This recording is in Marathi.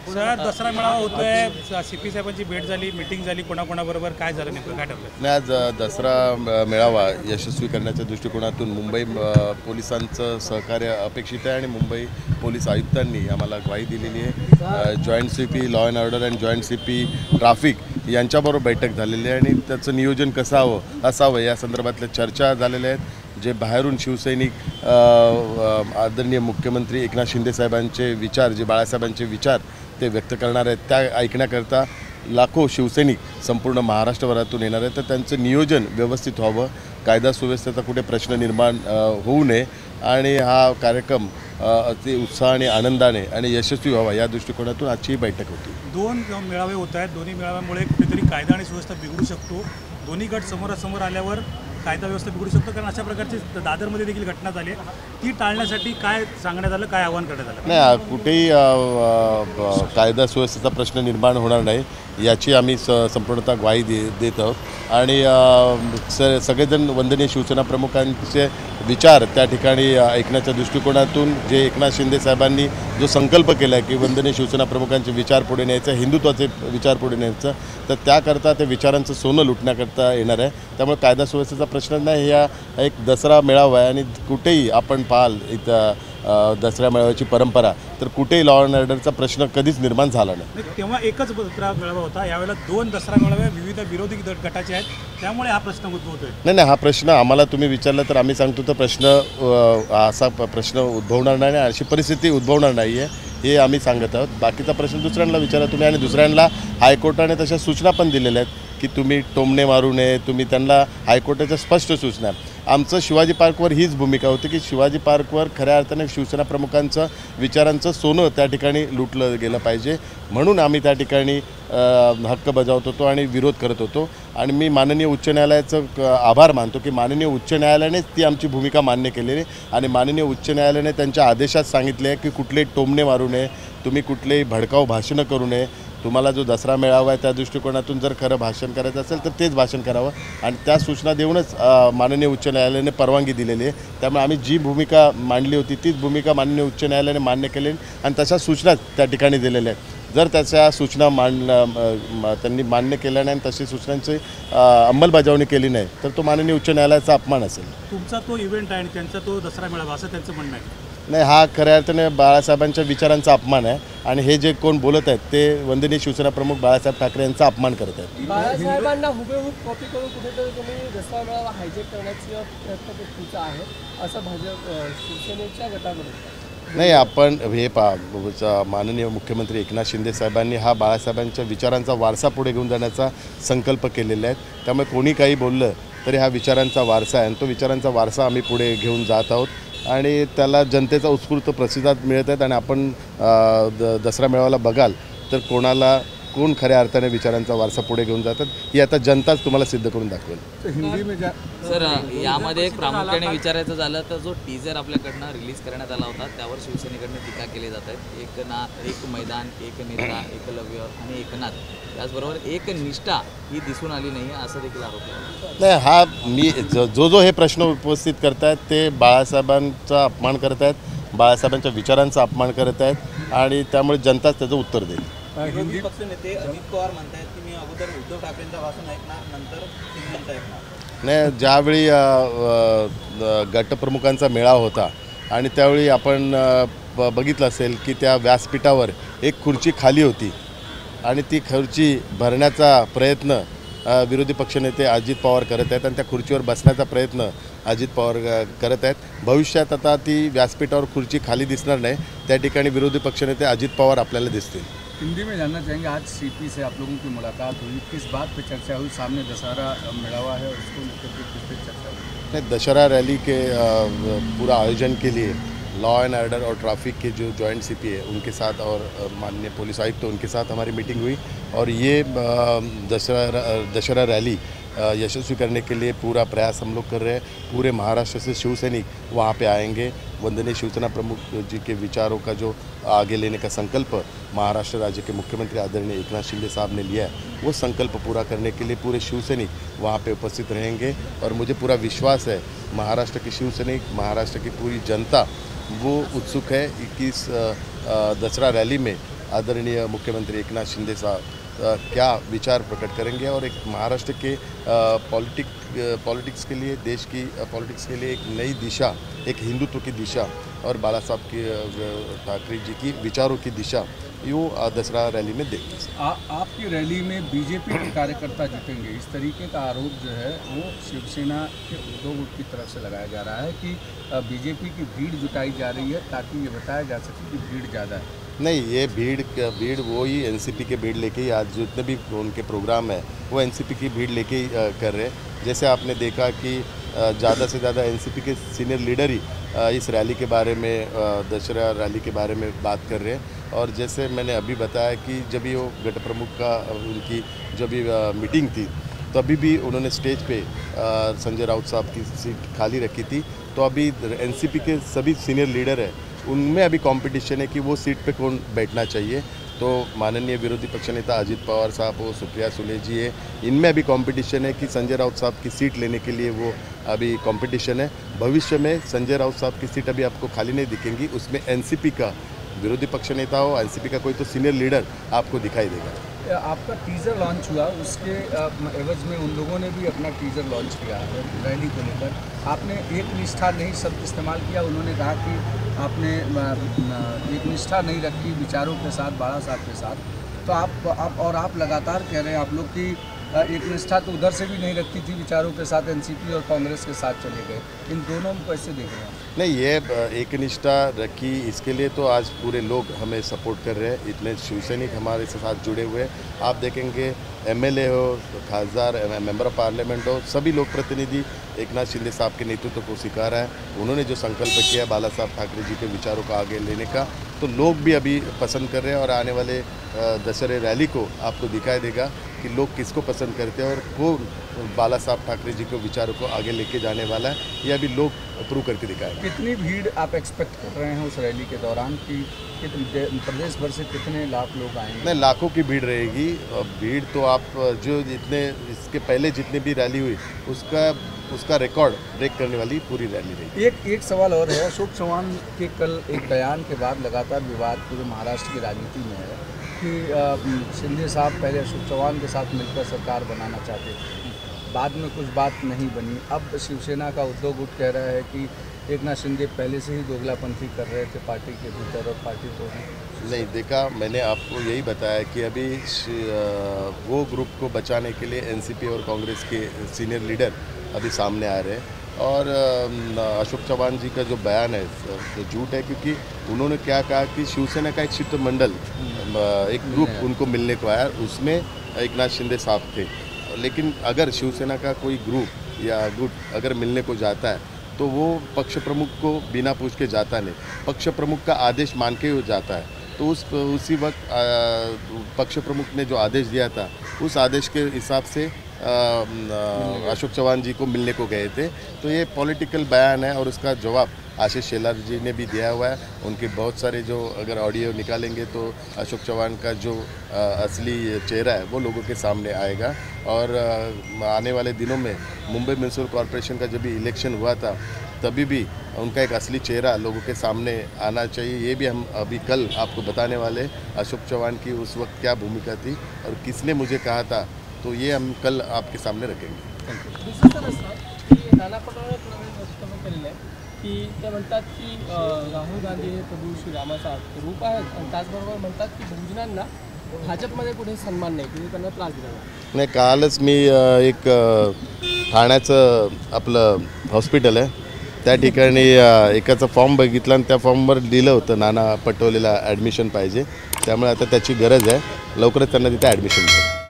सर दसरा मेळावा होतोय, सीपी साहेबांची भेट झाली, मीटिंग झाली, कोणाकोणाबरोबर काय झालं नेमकं काय ठरलं? नाही, आज दसरा मेळावा यशस्वी करण्याच्या दृष्टिकोनातून मुंबई पोलिसांचं सहकार्य अपेक्षित आहे आणि मुंबई पोलीस आयुक्तांनी आम्हाला ग्वाही दिलेली आहे। Joint C P law and order and joint C P traffic यांच्याबरोबर बैठक झालेली आहे आणि त्याचं नियोजन कसं असावं या संदर्भातल्या चर्चा झालेल्या आहेत। जे बाहेरून शिवसैनिक आदरणीय मुख्यमंत्री एकनाथ शिंदे साहेबांचे विचार, जे बाळासाहेबांचे विचार ते व्यक्त करणार आहेत, त्या ऐकण्याकरता लाखो शिवसैनिक संपूर्ण महाराष्ट्रभरातून येणार आहेत। तर त्यांचं नियोजन व्यवस्थित व्हावं, कायदा सुव्यवस्थेचा कुठे प्रश्न निर्माण होऊ नये आणि हा कार्यक्रम अति उत्साह आणि आनंदाने आणि यशस्वी व्हावा या दृष्टिकोनातून आजची ही बैठक होती। दोन मेळावे होत आहेत, दोन्ही मेळाव्यामुळे कुठेतरी कायदा आणि सुव्यवस्था बिघडू शकतो। दोन्ही गट समोरासमोर आल्यावर कायदा व्यवस्था बिघडू शकतो, कारण अशा प्रकारची दादरमध्ये देखील घटना झाली आहे। ती टाळण्यासाठी काय सांगण्यात आलं, काय आवाहन करण्यात आलं? नाही, कुठेही कायदा सुव्यवस्थेचा प्रश्न निर्माण होणार नाही याची आम्ही संपूर्णतः ग्वाही देत आहोत आणि सगळेजण वंदनीय शिवसेना प्रमुखांचे विचार त्या ठिकाणी ऐकण्याच्या दृष्टिकोनातून जे एकनाथ शिंदे साहेबांनी जो संकल्प केला आहे की वंदनीय शिवसेना प्रमुखांचे विचार पुढे न्यायचं, हिंदुत्वाचे विचार पुढे न्यायचं, तर त्याकरता ते विचारांचं सोनं लुटण्याकरता येणार आहे। त्यामुळे कायदा सुव्यवस्थेचा प्रश्न नाही, हा एक दसरा मेळावा आहे आणि कुठेही आपण पाहाल इथं दसरा मेळाव्याची परंपरा, तर कुठेही लॉ अँड ऑर्डरचा प्रश्न कधीच निर्माण झाला नाही। तेव्हा एकच दसरा मेळावा होता, यावेळेला दोन दसरा मेळावे विविध विरोधी गटाचे आहेत, त्यामुळे हा प्रश्न उद्भवतोय। नाही, हा प्रश्न आम्हाला तुम्ही विचारला तर आम्ही सांगतो तर प्रश्न असा प्रश्न उद्भवणार नाही, अशी परिस्थिती उद्भवणार नाही आहे हे आम्ही सांगत आहोत। बाकीचा प्रश्न दुसऱ्यांना विचारा तुम्ही, आणि दुसऱ्यांना हायकोर्टाने तशा सूचना पण दिलेल्या आहेत की तुम्ही टोमणे मारू नये, तुम्ही त्यांना हायकोर्टाच्या स्पष्ट सूचना। आमचं शिवाजी पार्कवर हीच भूमिका होती की शिवाजी पार्कवर खऱ्या अर्थाने शिवसेना प्रमुखांचं विचारांचं सोनं त्या ठिकाणी लुटलं गेलं पाहिजे, म्हणून आम्ही त्या ठिकाणी हक्क बजावत होतो आणि विरोध करत होतो। आणि मी माननीय उच्च न्यायालयाचं आभार मानतो की माननीय उच्च न्यायालयानेच ती आमची भूमिका मान्य केलेली आणि माननीय उच्च न्यायालयाने त्यांच्या आदेशात सांगितले आहे की कुठलेही टोमणे मारू नये, तुम्ही कुठलेही भडकाऊ भाषणं करू नये, तुम्हाला जो दसरा मेळावा आहे त्या दृष्टिकोनातून जर खरं भाषण करायचं असेल तर तेच भाषण करावं आणि त्या सूचना देऊनच माननीय उच्च न्यायालयाने परवानगी दिलेली आहे। त्यामुळे आम्ही जी भूमिका मांडली होती तीच भूमिका माननीय उच्च न्यायालयाने मान्य केलेली आणि तशा सूचना त्या ठिकाणी दिलेल्या आहेत। जर त्याच्या सूचना त्यांनी मान्य केल्या नाही आणि तशी सूचनांची अंमलबजावणी केली नाही तर तो माननीय उच्च न्यायालयाचा अपमान असेल। तुमचा तो इव्हेंट आहे आणि त्यांचा तो दसरा मेळावा असं त्यांचं म्हणणं आहे। नाही, हा खऱ्या अर्थाने बाळासाहेबांच्या विचारांचा अपमान आहे आणि हे जे कोण बोलत आहेत ते वंदनीय शिवसेना प्रमुख बाळासाहेब ठाकरे यांचा अपमान करत आहेत। बाळासाहेबांना हुबेहूब कॉपी करून कुठेतरी तुम्ही दसरा मेळावा हायजेक करण्याचा प्रयत्न तुमचा आहे असं भाजप शिवसेनेच्या गटाकडून। नाही, आपण हे माननीय मुख्यमंत्री एकनाथ शिंदे साहेबांनी हा बाळासाहेबांच्या विचारांचा वारसा पुढे घेऊन जाण्याचा संकल्प केलेला आहे। त्यामुळे कोणी काही बोललं तरी हा विचारांचा वारसा आहे आणि तो विचारांचा वारसा आम्ही पुढे घेऊन जात आहोत आणि त्याला जनतेचा उत्स्फूर्त प्रतिसाद मिळत आहेत। आणि आपण दसरा मेळाव्याला बघाल तर कोण खऱ्या अर्थाने विचारांचा वारसा पुढे घेऊन जातात ही आता जनताच तुम्हाला सिद्ध करून दाखवेल। सर, यामध्ये एक प्रामुख्याने विचारायचं झालं तर जो टीजर आपल्याकडनं रिलीज करण्यात आला होता त्यावर शिवसेनेकडनं टीका केली जात आहे। एक मैदान, एक नेता, एकलव्य आणि एकनाथ, त्याचबरोबर एक निष्ठा ही दिसून आली नाही असं देखील आरोप आहे। नाही, हा मी जो हे प्रश्न उपस्थित करतायत ते बाळासाहेबांचा अपमान करत आहेत, बाळासाहेबांच्या विचारांचा अपमान करत आहेत आणि त्यामुळे जनताच त्याचं उत्तर देईल। विरोधी पक्ष नेते अजित पवार म्हणतात की मी अगोदर उद्धव ठाकरेंचं भाषण ऐकणार, नंतर शिंदेंचं ऐकणार। नाही, ज्यावेळी गटप्रमुखांचा मेळावा होता आणि त्यावेळी आपण बघितलं असेल की त्या व्यासपीठावर एक खुर्ची खाली होती आणि ती खुर्ची भरण्याचा प्रयत्न विरोधी पक्षनेते अजित पवार करत आहेत आणि त्या खुर्चीवर बसण्याचा प्रयत्न अजित पवार करत आहेत। भविष्यात आता ती व्यासपीठावर खुर्ची खाली दिसणार नाही, त्या ठिकाणी विरोधी पक्षनेते अजित पवार आपल्याला दिसतील। हिंदी में जानना चाहेंगे, आज सीपी से आप लोगों की मुलाकात हुई, किस बात पे चर्चा हुई? सामने दशहरा मेळावा है और उसको लेकर के किस पे चर्चा हुई? नहीं, दशहरा रैली के पूरा आयोजन के लिए लॉ एंड ऑर्डर और ट्रैफिक के जो जॉइंट सीपी है उनके साथ और माननीय पुलिस आयुक्त तो उनके साथ हमारी मीटिंग हुई और ये दशहरा रैली यशस्वी करने के लिए पूरा प्रयास हम लोग कर रहे हैं। पूरे महाराष्ट्र से शिवसैनिक वहाँ पे आएंगे। वंदनीय शिवसेना प्रमुख जी के विचारों का जो आगे लेने का संकल्प महाराष्ट्र राज्य के मुख्यमंत्री आदरणीय एकनाथ शिंदे साहब ने लिया है, वो संकल्प पूरा करने के लिए पूरे शिवसैनिक वहाँ पे उपस्थित रहेंगे। और मुझे पूरा विश्वास है महाराष्ट्र के शिवसैनिक, महाराष्ट्र की पूरी जनता वो उत्सुक है कि इस दसरा रैली में आदरणीय मुख्यमंत्री एकनाथ शिंदे साहब क्या विचार प्रकट करेंगे और एक महाराष्ट्र के पॉलिटिक्स के लिए, देश की पॉलिटिक्स के लिए एक नई दिशा, एक हिंदुत्व की दिशा और बाला साहब की ठाकरे जी की विचारों की दिशा यो दसरा रैली में देखते हैं। आपकी रैली में बीजेपी के कार्यकर्ता जुटेंगे, इस तरीके का आरोप जो है वो शिवसेना के उद्धव गुट की तरफ से लगाया जा रहा है कि बीजेपी की भीड़ जुटाई जा रही है ताकि ये बताया जा सके कि भीड़ ज़्यादा है। नहीं, ये भीड़ वो ही एनसीपी के भीड़ लेके ही आज जितने भी उनके प्रोग्राम है वो एनसीपी की भीड़ लेके ही कर रहे हैं। जैसे आपने देखा कि ज़्यादा से ज़्यादा एनसीपी के सीनियर लीडर ही इस रैली के बारे में, दशहरा रैली के बारे में बात कर रहे हैं। और जैसे मैंने अभी बताया कि जब भी वो गठ प्रमुख का उनकी जब भी मीटिंग थी तभी भी उन्होंने स्टेज पे संजय राउत साहब की सीट खाली रखी थी। तो अभी एनसीपी के सभी सीनियर लीडर हैं, उनमें अभी कंपटीशन है कि वो सीट पे कौन बैठना चाहिए। तो माननीय विरोधी पक्ष नेता अजित पवार साहब हो, सुप्रिया सुले जी है, इनमें अभी कंपटीशन है कि संजय राउत साहब की सीट लेने के लिए वो अभी कंपटीशन है। भविष्य में संजय राउत साहब की सीट अभी आपको खाली नहीं दिखेंगी, उसमें एनसीपी का विरोधी पक्ष नेता हो, एनसीपी का कोई तो सीनियर लीडर आपको दिखाई देगा। आपका टीज़र लॉन्च हुआ, उसके एवज में उन लोगों ने भी अपना टीज़र लॉन्च किया है रैली को लेकर। आपने एक निष्ठा नहीं शब्द इस्तेमाल किया, उन्होंने कहा कि आपने एक निष्ठा नहीं रखी विचारों के साथ, बाला साहब के साथ। तो आप लगातार कह रहे हैं आप लोग कि एक निष्ठा तो उधर से भी नहीं रखी थी विचारों के साथ, एनसीपी और कांग्रेस के साथ चले गए। इन दोनों को कैसे देख रहे हैं? नहीं, ये एक निष्ठा रखी, इसके लिए तो आज पूरे लोग हमें सपोर्ट कर रहे हैं, इतने शिवसैनिक हमारे साथ जुड़े हुए हैं। आप देखेंगे एमएलए हो, खासदार, मेंबर ऑफ पार्लियामेंट हो, सभी लोग प्रतिनिधि एकनाथ शिंदे साहब के नेतृत्व को स्वीकार है। उन्होंने जो संकल्प किया बाला साहब ठाकरे जी के विचारों को आगे लेने का, तो लोग भी अभी पसंद कर रहे हैं। और आने वाले दशहरे रैली को आपको दिखाई देगा कि लोग किसको पसंद करते हैं और कौन बाला साहब ठाकरे जी के विचारों को आगे लेके जाने वाला है, ये अभी लोग प्रूव करके दिखाएंगे। कितनी भीड़ आप एक्सपेक्ट कर रहे हैं उस रैली के दौरान कि प्रदेश भर से कितने लाख लोग आएंगे? नहीं, लाखों की भीड़ रहेगी। भीड़ तो आप जो जितने इसके पहले जितनी भी रैली हुई उसका रिकॉर्ड ब्रेक करने वाली पूरी रैली रही। एक सवाल और है, अशोक चौहान के कल एक बयान के बाद लगातार विवाद पूरे महाराष्ट्र की राजनीति में है कि शिंदे साहब पहले अशोक चौहान के साथ मिलकर सरकार बनाना चाहते थे, बाद में कुछ बात नहीं बनी। अब शिवसेना का उद्धव गुट कह रहा है कि एकनाथ शिंदे पहले से ही दोगलापंथी कर रहे थे पार्टी के भीतर और पार्टी तो नहीं देखा। मैंने आपको यही बताया कि अभी वो ग्रुप को बचाने के लिए एनसीपी और कांग्रेस के सीनियर लीडर अभी सामने आ रहे हैं। और अशोक चौहान जी का जो बयान है तो झूठ है, क्योंकि उन्होंने क्या कहा कि शिवसेना का एक शिष्टमंडल, एक ग्रुप उनको मिलने को आया, उसमें एकनाथ शिंदे साहब थे। लेकिन अगर शिवसेना का कोई ग्रुप या गुट अगर मिलने को जाता है तो वो पक्ष प्रमुख को बिना पूछ के जाता नहीं, पक्ष प्रमुख का आदेश मान के जाता है। तो उसी वक्त पक्ष प्रमुख ने जो आदेश दिया था उस आदेश के हिसाब से अशोक चौहान जी को मिलने को गए थे। तो ये पॉलिटिकल बयान है और उसका जवाब आशीष शेलार जी ने भी दिया हुआ है। उनके बहुत सारे जो अगर ऑडियो निकालेंगे तो अशोक चौहान का जो असली चेहरा है वो लोगों के सामने आएगा। और आने वाले दिनों में मुंबई म्यूनसिपल कॉरपोरेशन का जब भी इलेक्शन हुआ था तभी भी उनका एक असली चेहरा लोगों के सामने आना चाहिए। ये भी हम अभी कल आपको बताने वाले अशोक चौहान की उस वक्त क्या भूमिका थी और किसने मुझे कहा था, तो ये हम कल आपके सामने रखेंगे। दुसरं तर असं की नाना पटोलेंनी नवीन वक्तव्य केलेलं आहे की ते म्हणतात की राहुल गांधी हे प्रभू श्रीरामाचा रूप आहेत आणि त्याचबरोबर म्हणतात की बहुजनांना भाजपमध्ये कुठे सन्मान नाही, की त्यांना त्रास दिला जातो। नाही, कालच मी एक ठाण्याचं आपलं हॉस्पिटल आहे त्या ठिकाणी एकाचा फॉर्म बघितला आणि त्या फॉर्मवर लिहिलं होतं नाना पटोलेला ॲडमिशन पाहिजे, त्यामुळे आता त्याची गरज आहे, लवकरच त्यांना तिथे ॲडमिशन मिळेल।